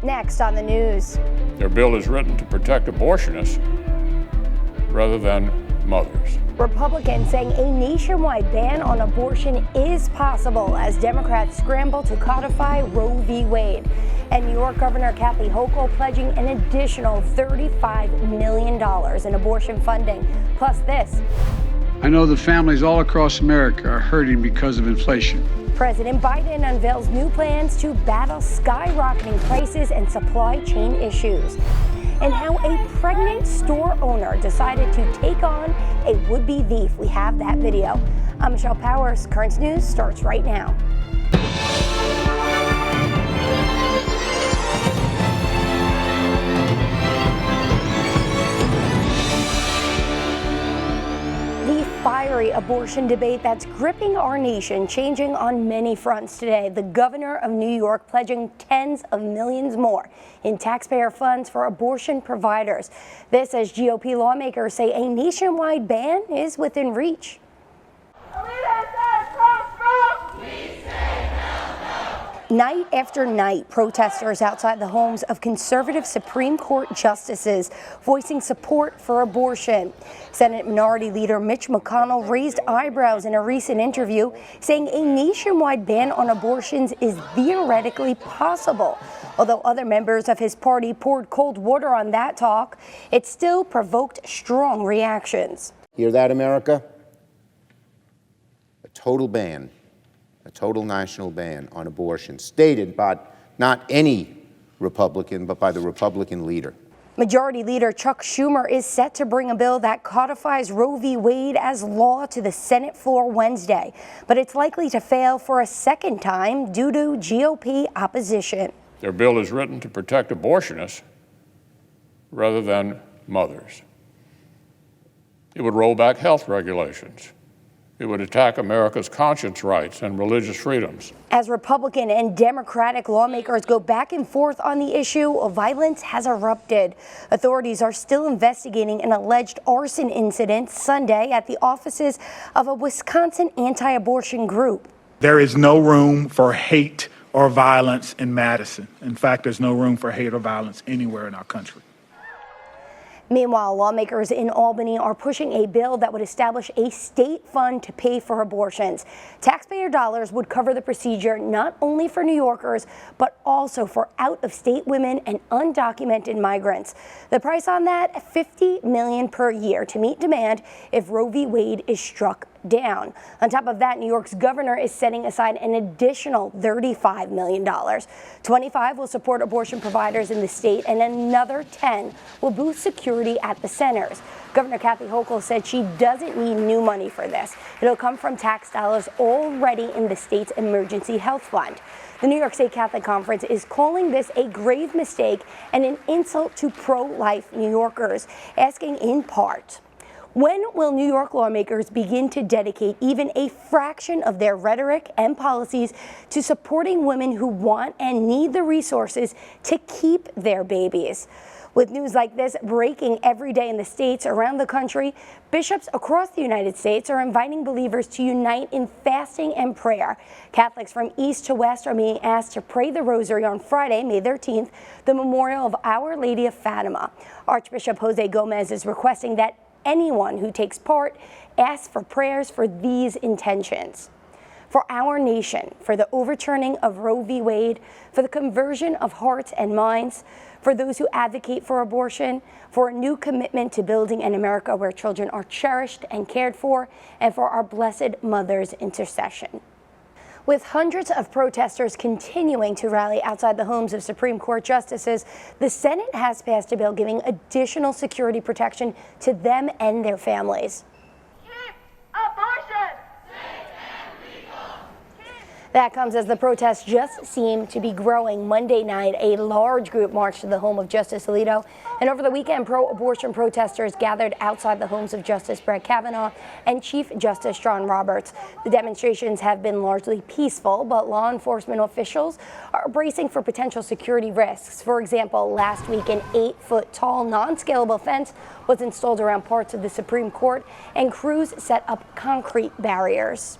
Next on the news. Their bill is written to protect abortionists rather than mothers. Republicans saying a nationwide ban on abortion is possible as Democrats scramble to codify Roe v. Wade. And New York Governor Kathy Hochul pledging an additional $35 million in abortion funding. Plus this. I know that families all across America are hurting because of inflation. President Biden unveils new plans to battle skyrocketing prices and supply chain issues. And how a pregnant store owner decided to take on a would-be thief. We have that video. I'm Michelle Powers. Current News starts right now. The fiery abortion debate that's gripping our nation, changing on many fronts today. The governor of New York pledging tens of millions more in taxpayer funds for abortion providers. This as GOP lawmakers say a nationwide ban is within reach. Night after night, protesters outside the homes of conservative Supreme Court justices voicing support for abortion. Senate Minority Leader Mitch McConnell raised eyebrows in a recent interview, saying a nationwide ban on abortions is theoretically possible. Although other members of his party poured cold water on that talk, it still provoked strong reactions. Hear that, America? A total ban. A total national ban on abortion, stated by not any Republican, but by the Republican leader. Majority Leader Chuck Schumer is set to bring a bill that codifies Roe v. Wade as law to the Senate floor Wednesday, but it's likely to fail for a second time due to GOP opposition. Their bill is written to protect abortionists rather than mothers. It would roll back health regulations. It would attack America's conscience rights and religious freedoms. As Republican and Democratic lawmakers go back and forth on the issue, violence has erupted. Authorities are still investigating an alleged arson incident Sunday at the offices of a Wisconsin anti-abortion group. There is no room for hate or violence in Madison. In fact, there's no room for hate or violence anywhere in our country. Meanwhile, lawmakers in Albany are pushing a bill that would establish a state fund to pay for abortions. Taxpayer dollars would cover the procedure not only for New Yorkers, but also for out-of-state women and undocumented migrants. The price on that, $50 million per year to meet demand if Roe v. Wade is struck down. On top of that, New York's governor is setting aside an additional $35 million. 25 will support abortion providers in the state, and another 10 will boost security at the centers. Governor Kathy Hochul said she doesn't need new money for this. It'll come from tax dollars already in the state's emergency health fund. The New York State Catholic Conference is calling this a grave mistake and an insult to pro-life New Yorkers, asking in part, when will New York lawmakers begin to dedicate even a fraction of their rhetoric and policies to supporting women who want and need the resources to keep their babies? With news like this breaking every day in the states around the country, bishops across the United States are inviting believers to unite in fasting and prayer. Catholics from east to west are being asked to pray the rosary on Friday, May 13th, the memorial of Our Lady of Fatima. Archbishop Jose Gomez is requesting that anyone who takes part asks for prayers for these intentions. For our nation, for the overturning of Roe v. Wade, for the conversion of hearts and minds, for those who advocate for abortion, for a new commitment to building an America where children are cherished and cared for, and for our Blessed Mother's intercession. With hundreds of protesters continuing to rally outside the homes of Supreme Court justices, the Senate has passed a bill giving additional security protection to them and their families. Keep abortion! That comes as the protests just seem to be growing. Monday night, a large group marched to the home of Justice Alito, and over the weekend, pro-abortion protesters gathered outside the homes of Justice Brett Kavanaugh and Chief Justice John Roberts. The demonstrations have been largely peaceful, but law enforcement officials are bracing for potential security risks. For example, last week, an 8-foot-tall, non-scalable fence was installed around parts of the Supreme Court, and crews set up concrete barriers.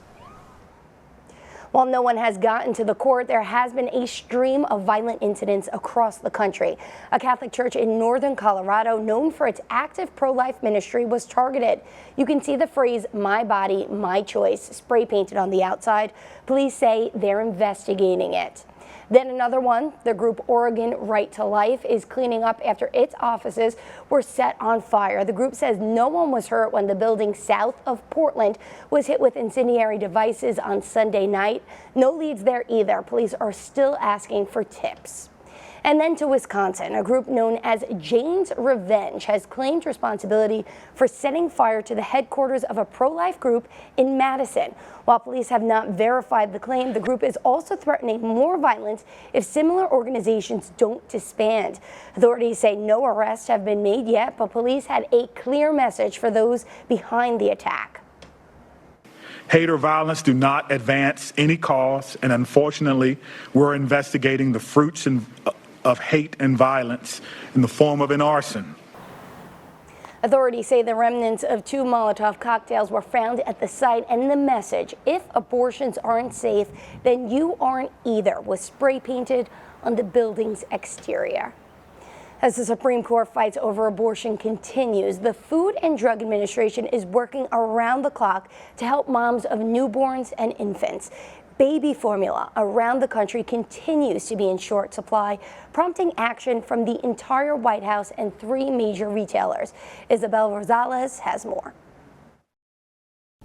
While no one has gotten to the court, there has been a stream of violent incidents across the country. A Catholic church in northern Colorado, known for its active pro-life ministry, was targeted. You can see the phrase, "My body, my choice," spray painted on the outside. Police say they're investigating it. Then another one, the group Oregon Right to Life is cleaning up after its offices were set on fire. The group says no one was hurt when the building south of Portland was hit with incendiary devices on Sunday night. No leads there either. Police are still asking for tips. And then to Wisconsin, a group known as Jane's Revenge has claimed responsibility for setting fire to the headquarters of a pro-life group in Madison. While police have not verified the claim, the group is also threatening more violence if similar organizations don't disband. Authorities say no arrests have been made yet, but police had a clear message for those behind the attack. Hate or violence do not advance any cause, and unfortunately, we're investigating the fruits of hate and violence in the form of an arson. Authorities say the remnants of 2 Molotov cocktails were found at the site, and the message, "If abortions aren't safe, then you aren't either," was spray painted on the building's exterior. As the Supreme Court fights over abortion continues, the Food and Drug Administration is working around the clock to help moms of newborns and infants. Baby formula around the country continues to be in short supply, prompting action from the entire White House and 3 major retailers. Isabel Rosales has more.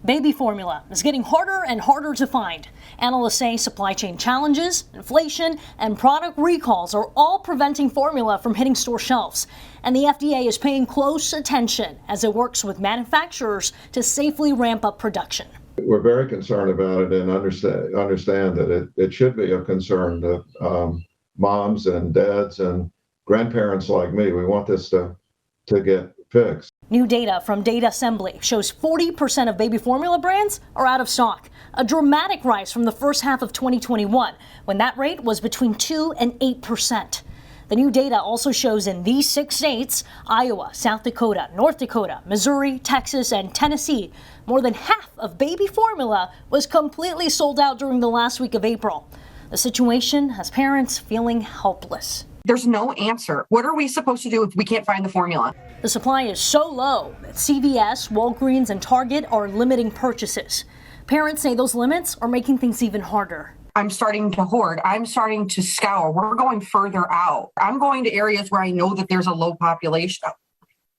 Baby formula is getting harder and harder to find. Analysts say supply chain challenges, inflation, and product recalls are all preventing formula from hitting store shelves. And the FDA is paying close attention as it works with manufacturers to safely ramp up production. We're very concerned about it and understand that it should be a concern to moms and dads and grandparents like me. We want this to get fixed. New data from Data Assembly shows 40% of baby formula brands are out of stock, a dramatic rise from the first half of 2021, when that rate was between 2 and 8%. The new data also shows in these 6 states, Iowa, South Dakota, North Dakota, Missouri, Texas, and Tennessee, more than half of baby formula was completely sold out during the last week of April. The situation has parents feeling helpless. There's no answer. What are we supposed to do if we can't find the formula? The supply is so low that CVS, Walgreens, and Target are limiting purchases. Parents say those limits are making things even harder. I'm starting to hoard. I'm starting to scour. We're going further out. I'm going to areas where I know that there's a low population.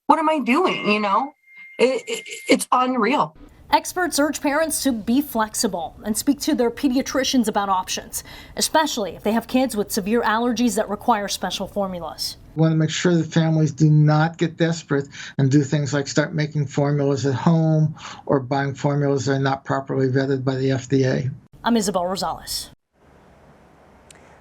What am I doing? You know, it's unreal. Experts urge parents to be flexible and speak to their pediatricians about options, especially if they have kids with severe allergies that require special formulas. We want to make sure that families do not get desperate and do things like start making formulas at home or buying formulas that are not properly vetted by the FDA. I'm Isabel Rosales.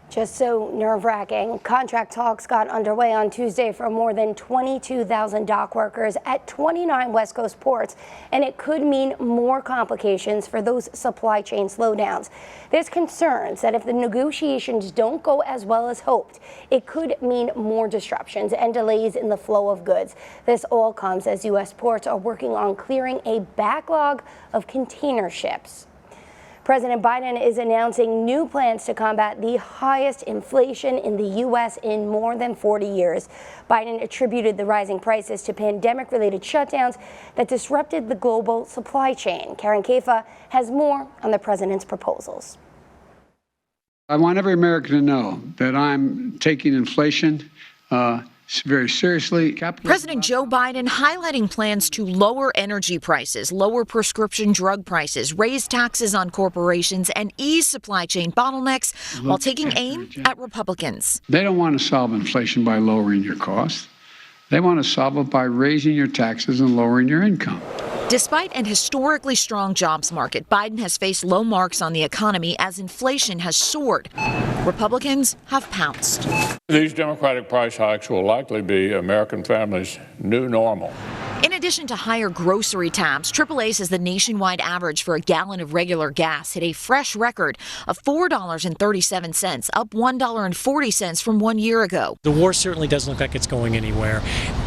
Just so nerve-wracking, contract talks got underway on Tuesday for more than 22,000 dock workers at 29 West Coast ports, and it could mean more complications for those supply chain slowdowns. There's concerns that if the negotiations don't go as well as hoped, it could mean more disruptions and delays in the flow of goods. This all comes as U.S. ports are working on clearing a backlog of container ships. President Biden is announcing new plans to combat the highest inflation in the U.S. in more than 40 years. Biden attributed the rising prices to pandemic-related shutdowns that disrupted the global supply chain. Karen Kafa has more on the president's proposals. I want every American to know that I'm taking inflation very seriously. President Joe Biden highlighting plans to lower energy prices, lower prescription drug prices, raise taxes on corporations, and ease supply chain bottlenecks while taking aim at Republicans. They don't want to solve inflation by lowering your costs. They want to solve it by raising your taxes and lowering your income. Despite an historically strong jobs market, Biden has faced low marks on the economy as inflation has soared. Republicans have pounced. These Democratic price hikes will likely be American families' new normal. In addition to higher grocery tabs, AAA says the nationwide average for a gallon of regular gas hit a fresh record of $4.37, up $1.40 from 1 year ago. The war certainly doesn't look like it's going anywhere,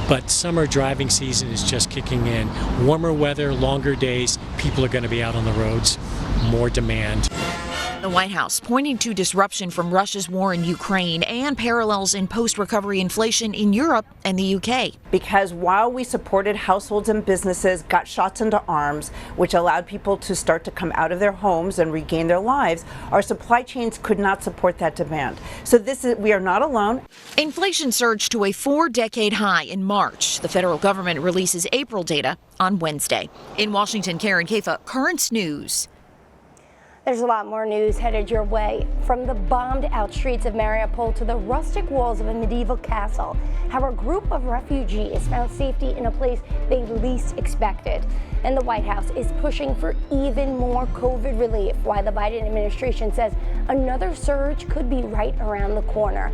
but summer driving season is just kicking in. Warmer weather, longer days, people are going to be out on the roads, more demand. The White House pointing to disruption from Russia's war in Ukraine and parallels in post-recovery inflation in Europe and the UK. Because while we supported households and businesses got shots into arms, which allowed people to start to come out of their homes and regain their lives, our supply chains could not support that demand. So we are not alone. Inflation surged to a 4-decade high in March. The federal government releases April data on Wednesday. In Washington, Karen Kafa, Currents News. There's a lot more news headed your way. From the bombed out streets of Mariupol to the rustic walls of a medieval castle, how a group of refugees found safety in a place they least expected. And the White House is pushing for even more COVID relief, while the Biden administration says another surge could be right around the corner.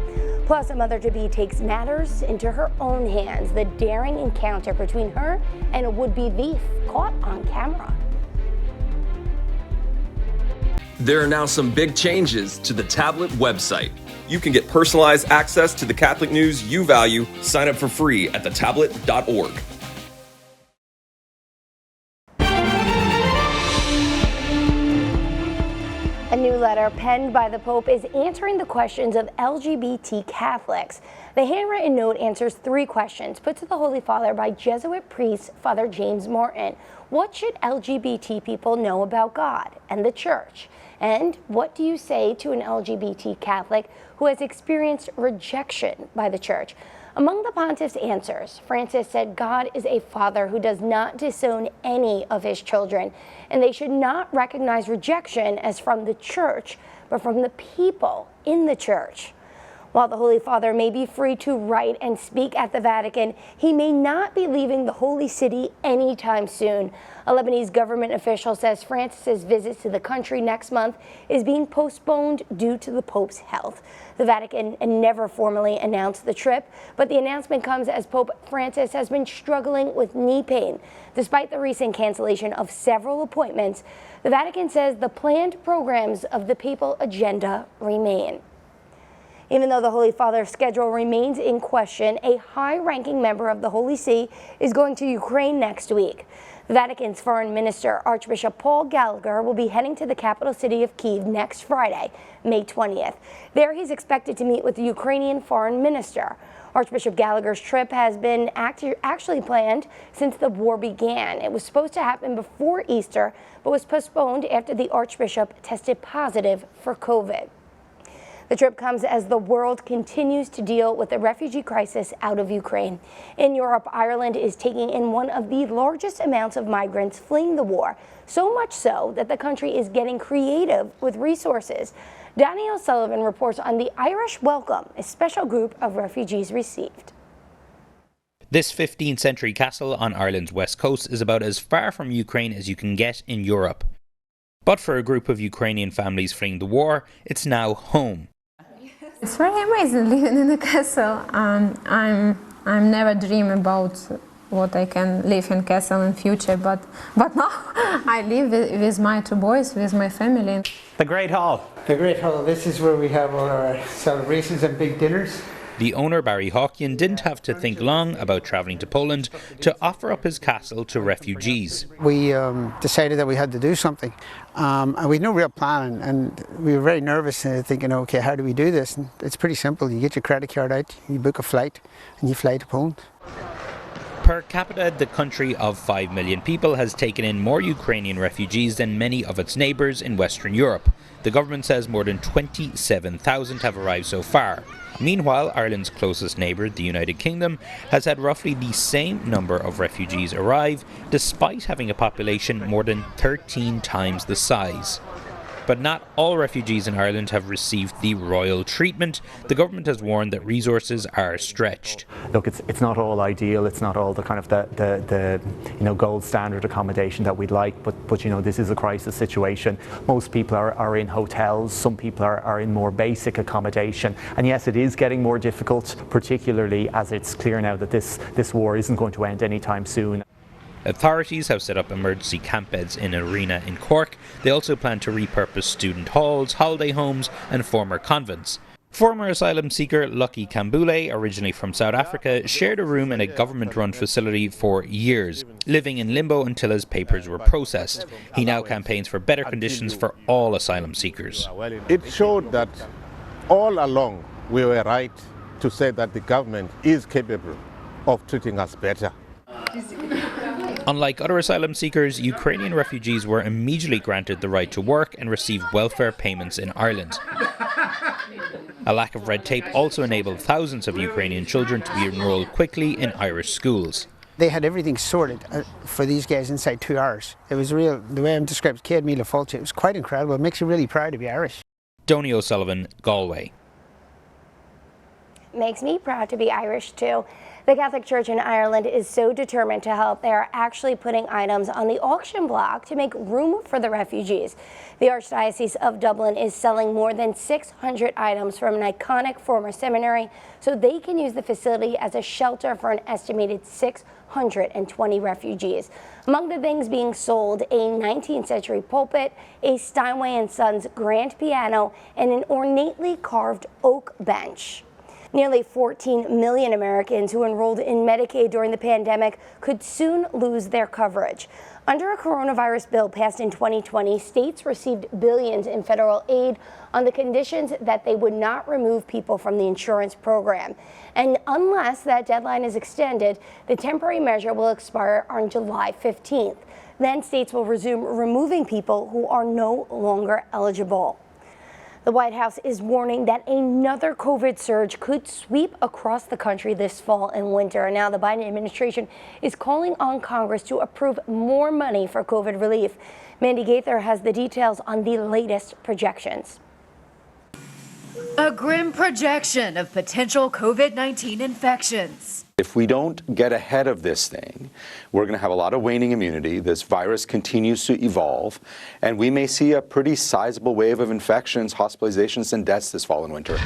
Plus, a mother-to-be takes matters into her own hands, the daring encounter between her and a would-be thief caught on camera. There are now some big changes to the tablet website. You can get personalized access to the Catholic news you value. Sign up for free at thetablet.org. A new letter penned by the Pope is answering the questions of LGBT Catholics. The handwritten note answers 3 questions put to the Holy Father by Jesuit priest Father James Martin. What should LGBT people know about God and the Church? And what do you say to an LGBT Catholic who has experienced rejection by the Church? Among the pontiff's answers, Francis said God is a father who does not disown any of his children, and they should not recognize rejection as from the Church, but from the people in the Church. While the Holy Father may be free to write and speak at the Vatican, he may not be leaving the Holy City anytime soon. A Lebanese government official says Francis's visit to the country next month is being postponed due to the Pope's health. The Vatican never formally announced the trip, but the announcement comes as Pope Francis has been struggling with knee pain. Despite the recent cancellation of several appointments, the Vatican says the planned programs of the papal agenda remain. Even though the Holy Father's schedule remains in question, a high-ranking member of the Holy See is going to Ukraine next week. The Vatican's foreign minister, Archbishop Paul Gallagher, will be heading to the capital city of Kyiv next Friday, May 20th. There he's expected to meet with the Ukrainian foreign minister. Archbishop Gallagher's trip has been actually planned since the war began. It was supposed to happen before Easter, but was postponed after the Archbishop tested positive for COVID. The trip comes as the world continues to deal with the refugee crisis out of Ukraine. In Europe, Ireland is taking in one of the largest amounts of migrants fleeing the war, so much so that the country is getting creative with resources. Danny O'Sullivan reports on the Irish welcome a special group of refugees received. This 15th century castle on Ireland's west coast is about as far from Ukraine as you can get in Europe. But for a group of Ukrainian families fleeing the war, it's now home. It's very amazing living in a castle. I'm never dream about what I can live in castle in future, but now I live with my 2 boys, with my family. The Great Hall. The Great Hall. This is where we have all our celebrations and big dinners. The owner, Barry Hawkian, didn't have to think long about travelling to Poland to offer up his castle to refugees. We decided that we had to do something, and we had no real plan, and we were very nervous, thinking, okay, how do we do this? And it's pretty simple. You get your credit card out, you book a flight, and you fly to Poland. Per capita, the country of 5 million people has taken in more Ukrainian refugees than many of its neighbours in Western Europe. The government says more than 27,000 have arrived so far. Meanwhile, Ireland's closest neighbour, the United Kingdom, has had roughly the same number of refugees arrive, despite having a population more than 13 times the size. But not all refugees in Ireland have received the royal treatment. The government has warned that resources are stretched. Look, it's not all ideal. It's not all the kind of the gold standard accommodation that we'd like. But this is a crisis situation. Most people are in hotels. Some people are in more basic accommodation. And yes, it is getting more difficult, particularly as it's clear now that this war isn't going to end anytime soon. Authorities have set up emergency camp beds in an arena in Cork. They also plan to repurpose student halls, holiday homes and former convents. Former asylum seeker Lucky Kambule, originally from South Africa, shared a room in a government-run facility for years, living in limbo until his papers were processed. He now campaigns for better conditions for all asylum seekers. It showed that all along we were right to say that the government is capable of treating us better. Unlike other asylum seekers, Ukrainian refugees were immediately granted the right to work and receive welfare payments in Ireland. A lack of red tape also enabled thousands of Ukrainian children to be enrolled quickly in Irish schools. They had everything sorted for these guys inside 2 hours. It was real, the way I'm described, Céad Míle Fáilte. It was quite incredible. It makes you really proud to be Irish. Donny O'Sullivan, Galway. Makes me proud to be Irish too. The Catholic Church in Ireland is so determined to help, they are actually putting items on the auction block to make room for the refugees. The Archdiocese of Dublin is selling more than 600 items from an iconic former seminary so they can use the facility as a shelter for an estimated 620 refugees. Among the things being sold, a 19th century pulpit, a Steinway & Sons grand piano, and an ornately carved oak bench. Nearly 14 million Americans who enrolled in Medicaid during the pandemic could soon lose their coverage. Under a coronavirus bill passed in 2020, states received billions in federal aid on the conditions that they would not remove people from the insurance program. And unless that deadline is extended, the temporary measure will expire on July 15th. Then states will resume removing people who are no longer eligible. The White House is warning that another COVID surge could sweep across the country this fall and winter. Now the Biden administration is calling on Congress to approve more money for COVID relief. Mandy Gaither has the details on the latest projections. A grim projection of potential COVID-19 infections. If we don't get ahead of this thing, we're going to have a lot of waning immunity. This virus continues to evolve, and we may see a pretty sizable wave of infections, hospitalizations, and deaths this fall and winter.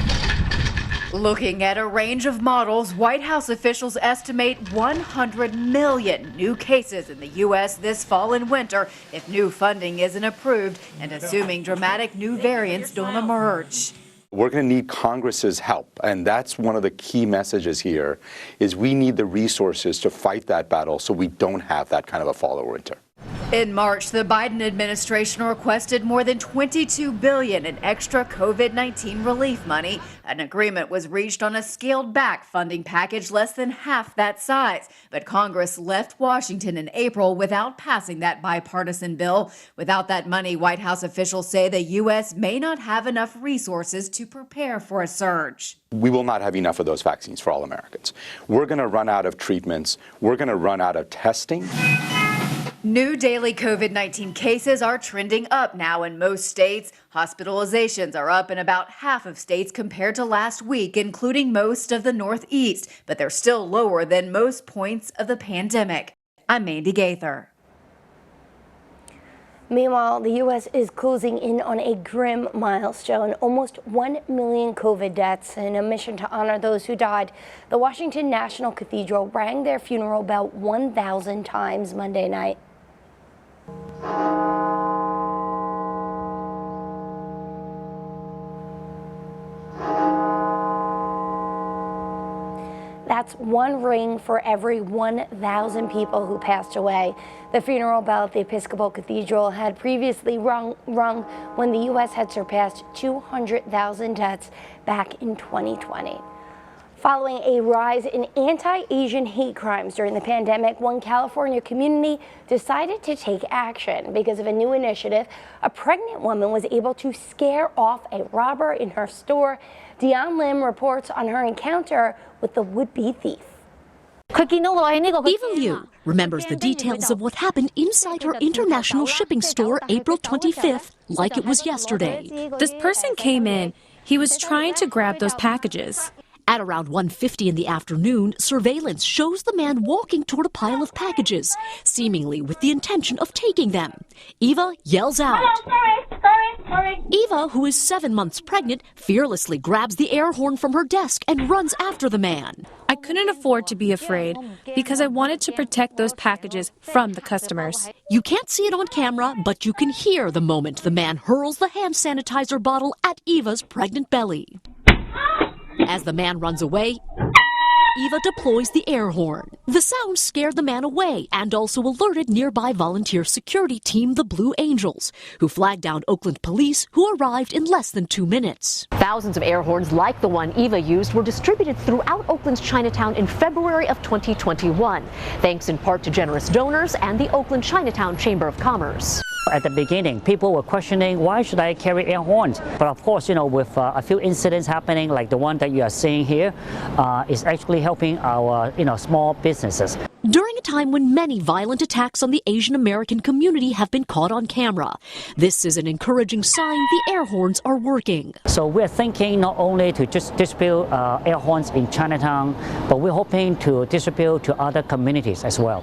Looking at a range of models, White House officials estimate 100 million new cases in the U.S. this fall and winter if new funding isn't approved, and assuming dramatic new variants don't emerge. We're going to need Congress's help, and that's one of the key messages here, is we need the resources to fight that battle so we don't have that kind of a fall or winter. In March, the Biden administration requested more than $22 billion in extra COVID-19 relief money. An agreement was reached on a scaled-back funding package less than half that size. But Congress left Washington in April without passing that bipartisan bill. Without that money, White House officials say the U.S. may not have enough resources to prepare for a surge. We will not have enough of those vaccines for all Americans. We're going to run out of treatments. We're going to run out of testing. New daily COVID-19 cases are trending up now in most states. Hospitalizations are up in about half of states compared to last week, including most of the Northeast, but they're still lower than most points of the pandemic. I'm Mandy Gaither. Meanwhile, the U.S. is closing in on a grim milestone, almost 1 million COVID deaths. In a mission to honor those who died, the Washington National Cathedral rang their funeral bell 1,000 times Monday night. That's one ring for every 1,000 people who passed away. The funeral bell at the Episcopal Cathedral had previously rung when the U.S. had surpassed 200,000 deaths back in 2020. Following a rise in anti-Asian hate crimes during the pandemic, one California community decided to take action. Because of a new initiative, a pregnant woman was able to scare off a robber in her store. Dion Lim reports on her encounter with the would-be thief. Eva Liu remembers the details of what happened inside her international shipping store April 25th, like it was yesterday. This person came in. He was trying to grab those packages. At around 1:50 in the afternoon, surveillance shows the man walking toward a pile of packages, seemingly with the intention of taking them. Eva yells out. Sorry. Eva, who is 7 months pregnant, fearlessly grabs the air horn from her desk and runs after the man. I couldn't afford to be afraid because I wanted to protect those packages from the customers. You can't see it on camera, but you can hear the moment the man hurls the hand sanitizer bottle at Eva's pregnant belly. As the man runs away, Eva deploys the air horn. The sound scared the man away and also alerted nearby volunteer security team, the Blue Angels, who flagged down Oakland police, who arrived in less than 2 minutes. Thousands of air horns like the one Eva used were distributed throughout Oakland's Chinatown in February of 2021, thanks in part to generous donors and the Oakland Chinatown Chamber of Commerce. At the beginning, people were questioning, why should I carry air horns? But of course, with a few incidents happening like the one that you are seeing here, is actually helping our small businesses. During a time when many violent attacks on the Asian American community have been caught on camera, this is an encouraging sign the air horns are working. So we're thinking not only to just distribute air horns in Chinatown, but we're hoping to distribute to other communities as well.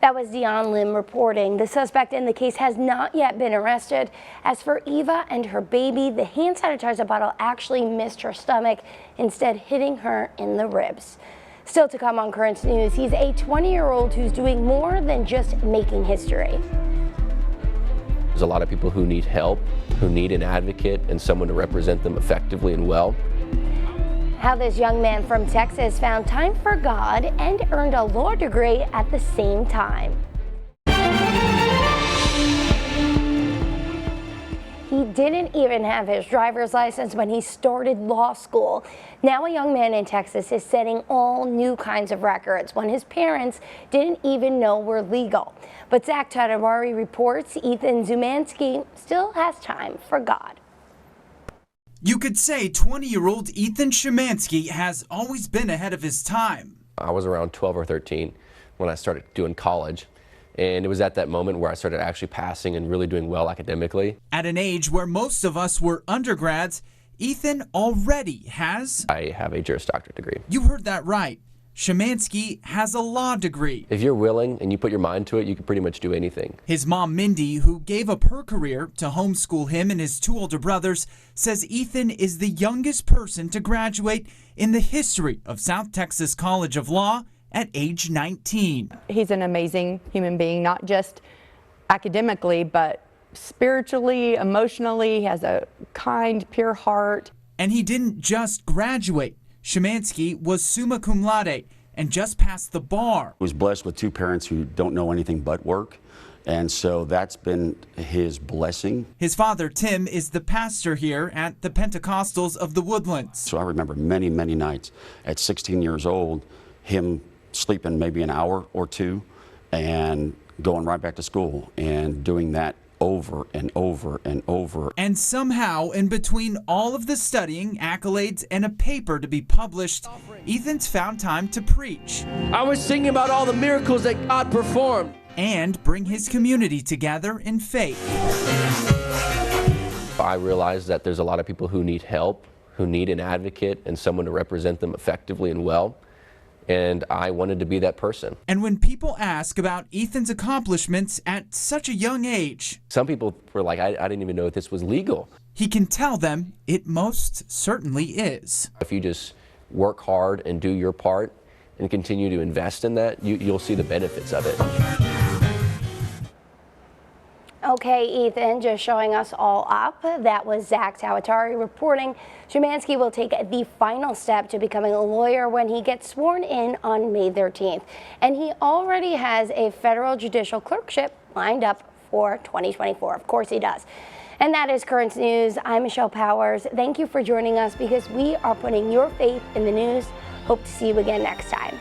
That was Dion Lim reporting. The suspect in the case has not yet been arrested. As for Eva and her baby, the hand sanitizer bottle actually missed her stomach, instead hitting her in the ribs. Still to come on Currents News, he's a 20-year-old who's doing more than just making history. There's a lot of people who need help, who need an advocate and someone to represent them effectively and well. How this young man from Texas found time for God and earned a law degree at the same time. He didn't even have his driver's license when he started law school. Now a young man in Texas is setting all new kinds of records when his parents didn't even know were legal. But Zach Tadawari reports Ethan Zumansky still has time for God. You could say 20-year-old Ethan Szymanski has always been ahead of his time. I was around 12 or 13 when I started doing college, and it was at that moment where I started actually passing and really doing well academically. At an age where most of us were undergrads, Ethan already has... I have a Juris Doctorate degree. You heard that right. Szymanski has a law degree. If you're willing and you put your mind to it, you can pretty much do anything. His mom, Mindy, who gave up her career to homeschool him and his 2 older brothers, says Ethan is the youngest person to graduate in the history of South Texas College of Law at age 19. He's an amazing human being, not just academically, but spiritually, emotionally. He has a kind, pure heart. And he didn't just graduate. Szymanski was summa cum laude and just passed the bar. He was blessed with 2 parents who don't know anything but work, and so that's been his blessing. His father, Tim, is the pastor here at the Pentecostals of the Woodlands. So I remember many, many nights at 16 years old, him sleeping maybe an hour or 2 and going right back to school and doing that over and over and over. And somehow, in between all of the studying, accolades, and a paper to be published, Ethan's found time to preach. I was thinking about all the miracles that God performed. And bring his community together in faith. I realized that there's a lot of people who need help, who need an advocate and someone to represent them effectively and well. And I wanted to be that person. And when people ask about Ethan's accomplishments at such a young age, some people were like, I didn't even know if this was legal. He can tell them it most certainly is. If you just work hard and do your part and continue to invest in that, you'll see the benefits of it. Okay, Ethan, just showing us all up. That was Zach Tawatari reporting. Szymanski will take the final step to becoming a lawyer when he gets sworn in on May 13th. And he already has a federal judicial clerkship lined up for 2024. Of course he does. And that is Currents News. I'm Michelle Powers. Thank you for joining us because we are putting your faith in the news. Hope to see you again next time.